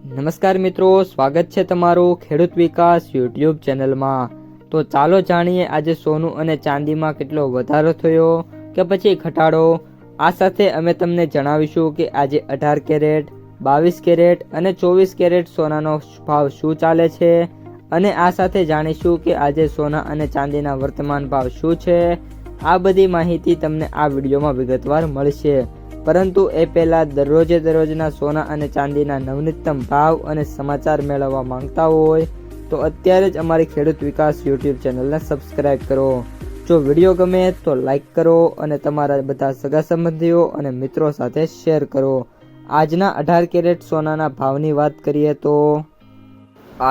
નમસ્કાર મિત્રો, સ્વાગત છે તમારું ખેડૂત વિકાસ યુટ્યુબ ચેનલમાં। તો ચાલો જાણીએ આજે સોનું અને ચાંદીમાં કેટલો વધારો થયો કે પછી ઘટાડો। આ સાથે અમે તમને જણાવીશું કે આજે 18 કેરેટ, 22 કેરેટ અને 24 કેરેટ સોનાનો ભાવ શું ચાલે છે અને આ સાથે જાણીશું કે આજે સોના અને ચાંદીના વર્તમાન ભાવ શું છે। આ બધી માહિતી તમને આ વિડીયોમાં વિગતવાર મળશે, પરંતુ એ પહેલાં દરરોજના સોના અને ચાંદીના નવનીતમ ભાવ અને સમાચાર મેળવવા માંગતા હોય તો અત્યારે જ અમારી ખેડૂત વિકાસ યુટ્યુબ ચેનલને સબસ્ક્રાઈબ કરો। જો વિડીયો ગમે તો લાઈક કરો અને તમારા બધા સગા સંબંધીઓ અને મિત્રો સાથે શેર કરો। આજના 18 કેરેટ સોનાના ભાવની વાત કરીએ તો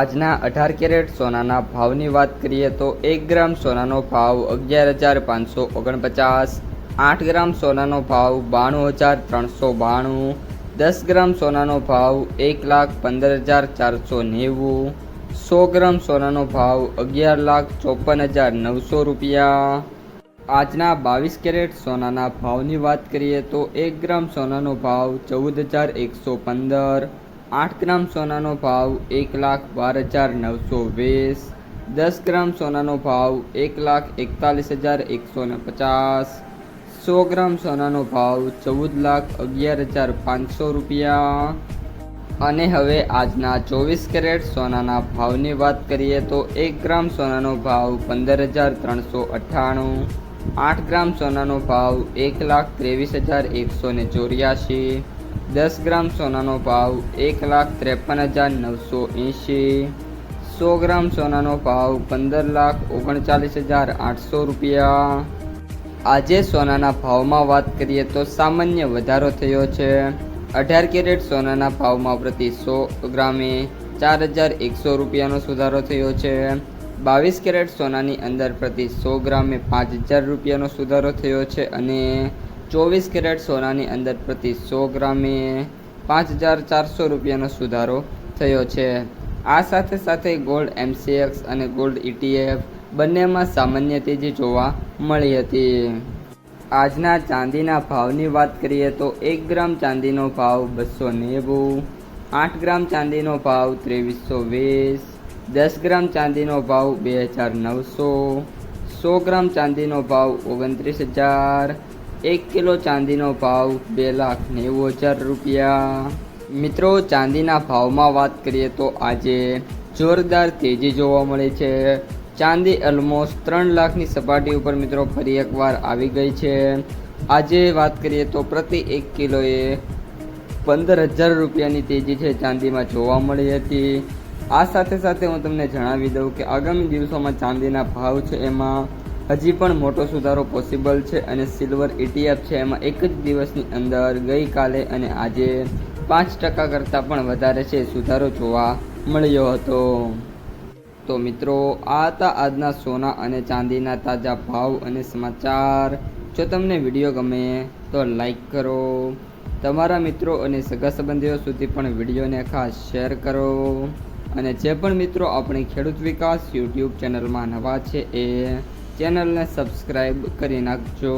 આજના 18 કેરેટ સોનાના ભાવની વાત કરીએ તો 1 ગ્રામ સોનાનો ભાવ 11,549, 8 ગ્રામ સોનાનો ભાવ 92,392, 10 ગ્રામ સોનાનો ભાવ 1,15,490, 100 ગ્રામ સોનાનો ભાવ 11,54,900 રૂપિયા। આજના 22 કેરેટ સોનાના ભાવની વાત કરીએ તો 1 ગ્રામ સોનાનો ભાવ 14,115, 8 ગ્રામ સોનાનો ભાવ 1,12,920, 10 ગ્રામ સોનાનો ભાવ 1,41,150, 100 ગ્રામ સોનાનો ભાવ 14,11,500 રૂપિયા। અને હવે આજના 24 કેરેટ સોનાના ભાવની વાત કરીએ તો 1 ગ્રામ સોનાનો ભાવ 15,398, 8 ગ્રામ સોનાનો ભાવ 1,23,184, 10 ગ્રામ સોનાનો ભાવ 1,53,980, 100 ગ્રામ સોનાનો ભાવ 15,39,800 રૂપિયા। આજે સોનાના ભાવમાં વાત કરીએ તો સામાન્ય વધારો થયો છે। 18 કેરેટ સોનાના ભાવમાં પ્રતિ 100 ગ્રામે 4,100 રૂપિયાનો સુધારો થયો છે। 22 કેરેટ સોનાની અંદર પ્રતિ 100 ગ્રામે 5,000 રૂપિયાનો સુધારો થયો છે અને 24 કેરેટ સોનાની અંદર પ્રતિ 100 ગ્રામે 5,400 રૂપિયાનો સુધારો થયો છે। આ સાથે સાથે ગોલ્ડ MCX અને ગોલ્ડ ETF બંનેમાં સામાન્ય તેજી જોવા મળી હતી। આજના ચાંદીના ભાવની વાત કરીએ તો 1 ગ્રામ ચાંદીનો ભાવ 290, 8 ગ્રામ ચાંદીનો ભાવ 2320, 10 ગ્રામ ચાંદીનો ભાવ 2,900, 100 ગ્રામ ચાંદીનો ભાવ 29,000, 1 કિલો ચાંદીનો ભાવ 2,90,000 રૂપિયા। મિત્રો, ચાંદીના ભાવમાં વાત કરીએ તો આજે જોરદાર તેજી જોવા મળી છે। ચાંદી ઓલમોસ્ટ 3 લાખની સપાટી ઉપર મિત્રો ફરી એકવાર આવી ગઈ છે। આજે વાત કરીએ તો પ્રતિ 1 કિલોએ 15,000 રૂપિયાની તેજી છે ચાંદીમાં જોવા મળી હતી। આ સાથે સાથે હું તમને જણાવી દઉં કે આગામી દિવસોમાં ચાંદીના ભાવ છે એમાં હજી પણ મોટો સુધારો પોસિબલ છે અને સિલ્વર ETF છે એમાં એક જ દિવસની અંદર ગઈકાલે અને આજે 5% કરતાં પણ વધારે છે સુધારો જોવા મળ્યો હતો। તો મિત્રો, આ હતા આજના સોના અને ચાંદીના તાજા ભાવ અને સમાચાર। જો તમને વિડીયો ગમે તો લાઈક કરો, તમારા મિત્રો અને સગા સંબંધીઓ સુધી પણ વિડીયોને ખાસ શેર કરો અને જે પણ મિત્રો આપણી ખેડૂત વિકાસ યુટ્યુબ ચેનલમાં નવા છે એ ચેનલને સબસ્ક્રાઈબ કરી નાખજો।